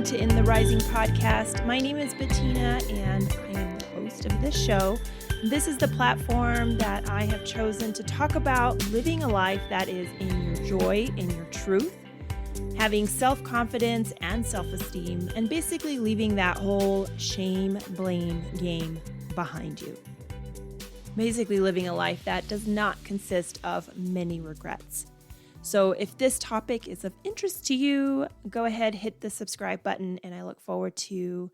to In the Rising podcast. My name is Bettina, and I am the host of this show. This is the platform that I have chosen to talk about living a life that is in your joy, in your truth, having self-confidence and self-esteem, and basically leaving that whole shame-blame game behind you. Basically living a life that does not consist of many regrets. So if this topic is of interest to you, go ahead, hit the subscribe button, and I look forward to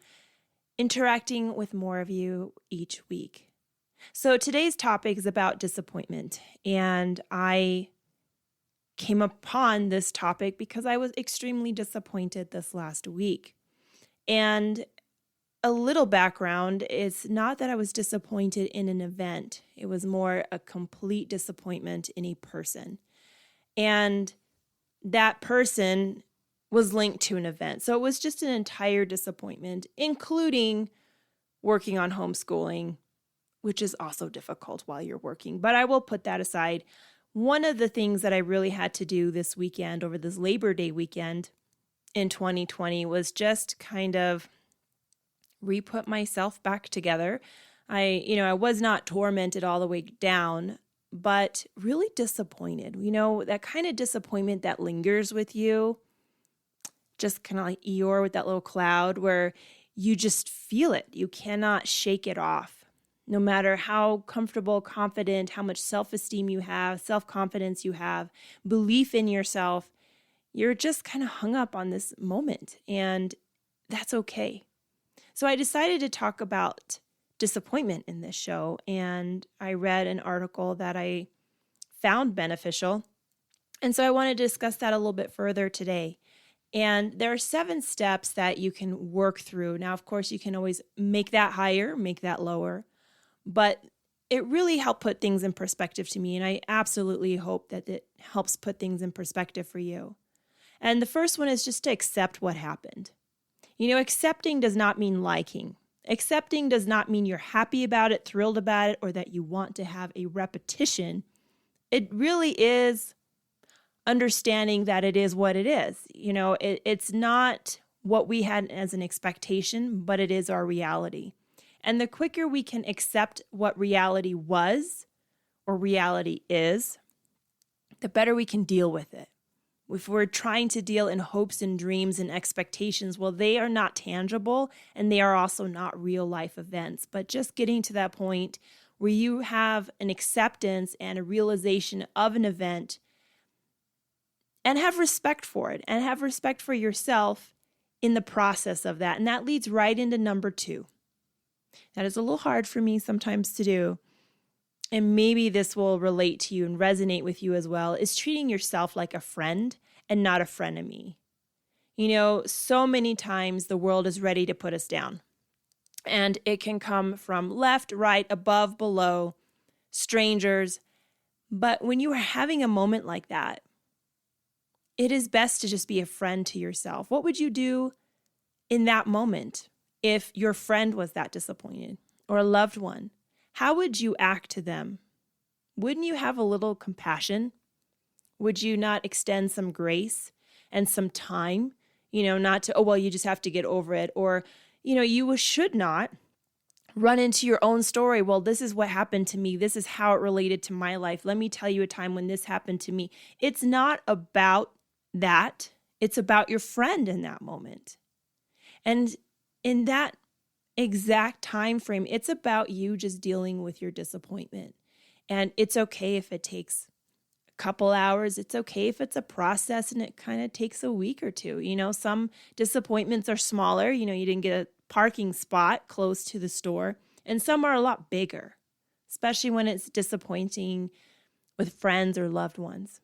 interacting with more of you each week. So today's topic is about disappointment, and I came upon this topic because I was extremely disappointed this last week. And a little background is not that I was disappointed in an event. It was more a complete disappointment in a person. And that person was linked to an event. So it was just an entire disappointment, including working on homeschooling, which is also difficult while you're working. But I will put that aside. One of the things that I really had to do this weekend, over this Labor Day weekend in 2020, was just kind of re-put myself back together. I was not tormented all the way down, but really disappointed. That kind of disappointment that lingers with you, just kind of like Eeyore with that little cloud where you just feel it. You cannot shake it off. No matter how comfortable, confident, how much self-esteem you have, self-confidence you have, belief in yourself, you're just kind of hung up on this moment, and that's okay. So I decided to talk about disappointment in this show, and I read an article that I found beneficial, and so I want to discuss that a little bit further today. And there are 7 steps that you can work through. Now, of course, you can always make that higher, make that lower, but it really helped put things in perspective to me, and I absolutely hope that it helps put things in perspective for you. And the first one is just to accept what happened. Accepting does not mean liking. Accepting does not mean you're happy about it, thrilled about it, or that you want to have a repetition. It really is understanding that it is what it is. It's not what we had as an expectation, but it is our reality. And the quicker we can accept what reality was or reality is, the better we can deal with it. If we're trying to deal in hopes and dreams and expectations, well, they are not tangible, and they are also not real life events. But just getting to that point where you have an acceptance and a realization of an event, and have respect for it, and have respect for yourself in the process of that. And that leads right into number 2. That is a little hard for me sometimes to do, and maybe this will relate to you and resonate with you as well, is treating yourself like a friend and not a frenemy. So many times the world is ready to put us down, and it can come from left, right, above, below, strangers. But when you are having a moment like that, it is best to just be a friend to yourself. What would you do in that moment if your friend was that disappointed, or a loved one? How would you act to them? Wouldn't you have a little compassion? Would you not extend some grace and some time? Not to, you just have to get over it. Or, you should not run into your own story. Well, this is what happened to me. This is how it related to my life. Let me tell you a time when this happened to me. It's not about that. It's about your friend in that moment. And in that exact time frame, it's about you just dealing with your disappointment. And it's okay if it takes a couple hours. It's okay if it's a process and it kind of takes a week or 2. Some disappointments are smaller. You didn't get a parking spot close to the store. And some are a lot bigger, especially when it's disappointing with friends or loved ones.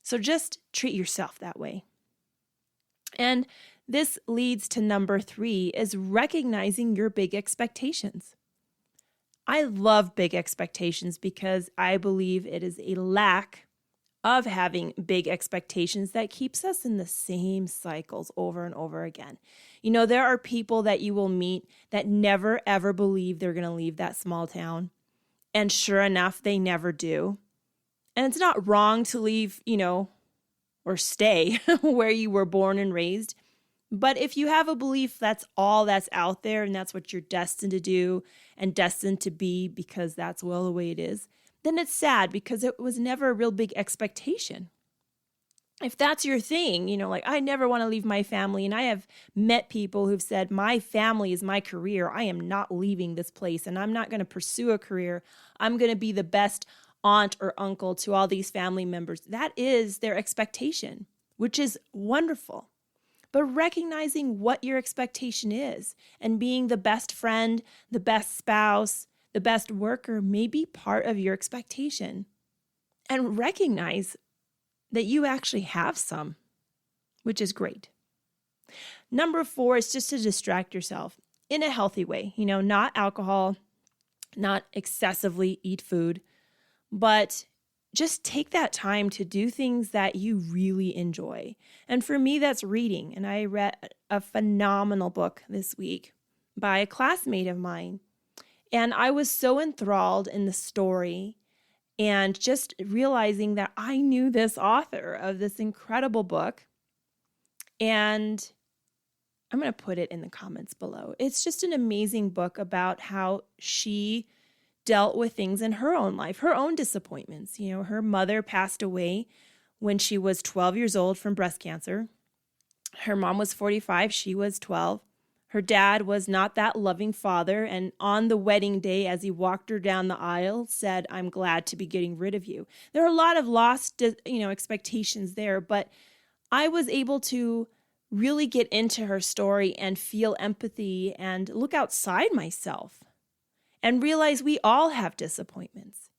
So just treat yourself that way. And this leads to number 3, is recognizing your big expectations. I love big expectations because I believe it is a lack of having big expectations that keeps us in the same cycles over and over again. There are people that you will meet that never, ever believe they're going to leave that small town. And sure enough, they never do. And it's not wrong to leave, or stay where you were born and raised. But if you have a belief that's all that's out there and that's what you're destined to do and destined to be because that's well the way it is, then it's sad because it was never a real big expectation. If that's your thing, like I never want to leave my family, and I have met people who've said, my family is my career. I am not leaving this place and I'm not going to pursue a career. I'm going to be the best aunt or uncle to all these family members. That is their expectation, which is wonderful. But recognizing what your expectation is and being the best friend, the best spouse, the best worker may be part of your expectation. And recognize that you actually have some, which is great. Number 4 is just to distract yourself in a healthy way. Not alcohol, not excessively eat food, but just take that time to do things that you really enjoy. And for me, that's reading. And I read a phenomenal book this week by a classmate of mine. And I was so enthralled in the story and just realizing that I knew this author of this incredible book. And I'm going to put it in the comments below. It's just an amazing book about how she dealt with things in her own life, her own disappointments. Her mother passed away when she was 12 years old from breast cancer. Her mom was 45, she was 12. Her dad was not that loving father, and on the wedding day, as he walked her down the aisle, said, "I'm glad to be getting rid of you." There are a lot of lost, expectations there, but I was able to really get into her story and feel empathy and look outside myself and realize we all have disappointments.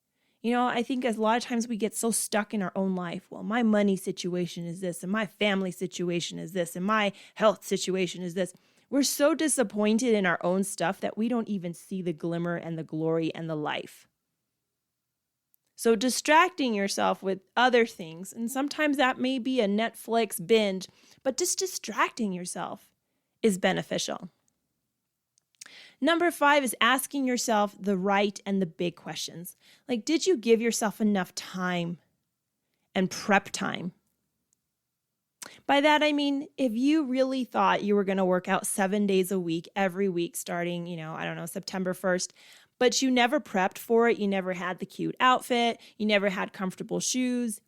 I think a lot of times we get so stuck in our own life. Well, my money situation is this, and my family situation is this, and my health situation is this. We're so disappointed in our own stuff that we don't even see the glimmer and the glory and the life. So distracting yourself with other things, and sometimes that may be a Netflix binge, but just distracting yourself is beneficial. Number 5 is asking yourself the right and the big questions. Like, did you give yourself enough time and prep time? By that, I mean, if you really thought you were going to work out 7 days a week, every week, starting, September 1st, but you never prepped for it, you never had the cute outfit, you never had comfortable shoes,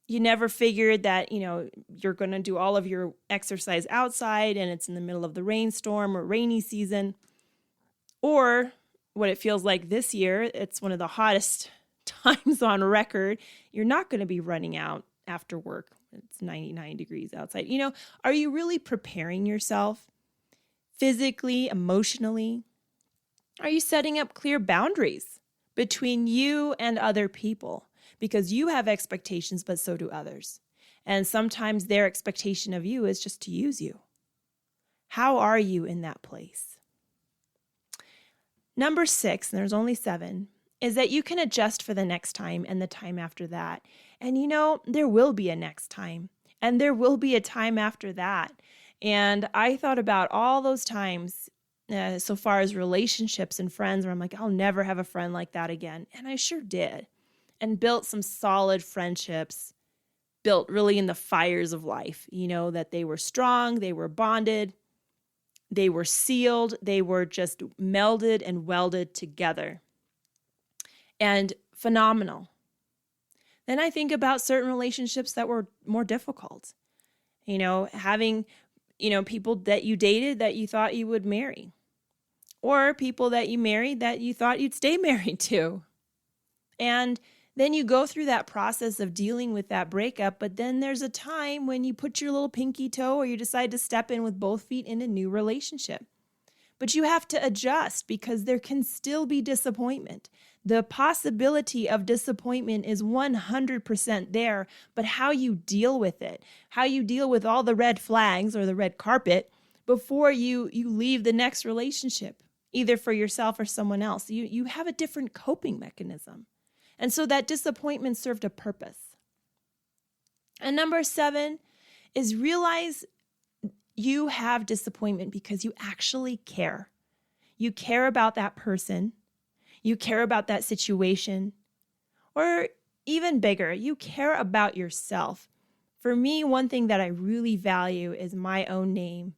you never figured that, you're going to do all of your exercise outside and it's in the middle of the rainstorm or rainy season, or what it feels like this year, it's one of the hottest times on record, you're not going to be running out after work. It's 99 degrees outside. Are you really preparing yourself physically, emotionally? Are you setting up clear boundaries between you and other people? Because you have expectations, but so do others. And sometimes their expectation of you is just to use you. How are you in that place? Number 6, and there's only 7, is that you can adjust for the next time and the time after that. And there will be a next time, and there will be a time after that. And I thought about all those times so far as relationships and friends where I'm like, I'll never have a friend like that again. And I sure did. And built some solid friendships, built really in the fires of life, that they were strong, they were bonded, they were sealed, they were just melded and welded together. And phenomenal. Then I think about certain relationships that were more difficult. Having, people that you dated that you thought you would marry. Or people that you married that you thought you'd stay married to. And then you go through that process of dealing with that breakup, but then there's a time when you put your little pinky toe or you decide to step in with both feet in a new relationship. But you have to adjust because there can still be disappointment. The possibility of disappointment is 100% there, but how you deal with it, how you deal with all the red flags or the red carpet before you leave the next relationship, either for yourself or someone else. You have a different coping mechanism. And so that disappointment served a purpose. And number 7 is realize you have disappointment because you actually care. You care about that person. You care about that situation. Or even bigger, you care about yourself. For me, one thing that I really value is my own name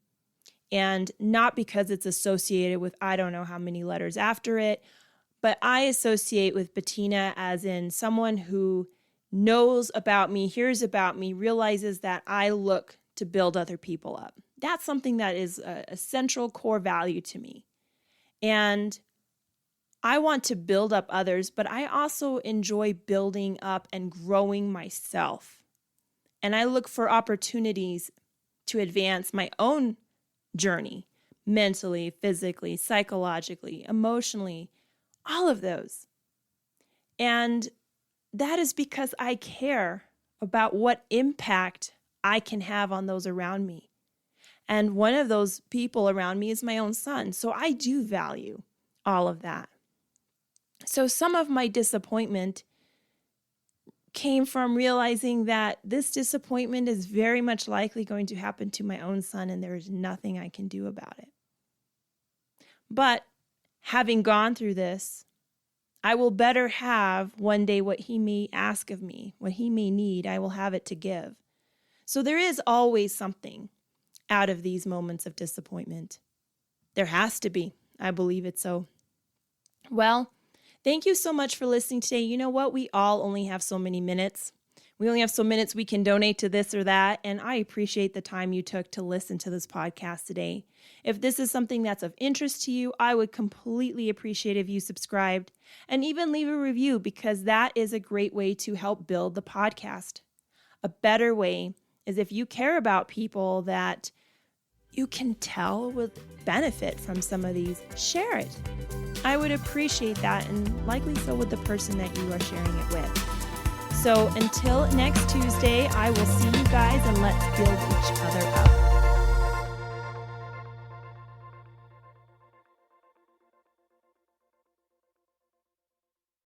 And not because it's associated with I don't know how many letters after it, but I associate with Bettina as in someone who knows about me, hears about me, realizes that I look to build other people up. That's something that is a central core value to me. And I want to build up others, but I also enjoy building up and growing myself. And I look for opportunities to advance my own journey, mentally, physically, psychologically, emotionally, all of those. And that is because I care about what impact I can have on those around me. And one of those people around me is my own son. So I do value all of that. So some of my disappointment came from realizing that this disappointment is very much likely going to happen to my own son, and there is nothing I can do about it. But having gone through this, I will better have one day what he may ask of me, what he may need, I will have it to give. So there is always something out of these moments of disappointment. There has to be. I believe it so. Well, thank you so much for listening today. You know what? We all only have so many minutes. We only have so minutes we can donate to this or that, and I appreciate the time you took to listen to this podcast today. If this is something that's of interest to you, I would completely appreciate if you subscribed and even leave a review, because that is a great way to help build the podcast. A better way is if you care about people that you can tell would benefit from some of these, share it. I would appreciate that, and likely so would the person that you are sharing it with. So until next Tuesday, I will see you guys, and let's build each other up.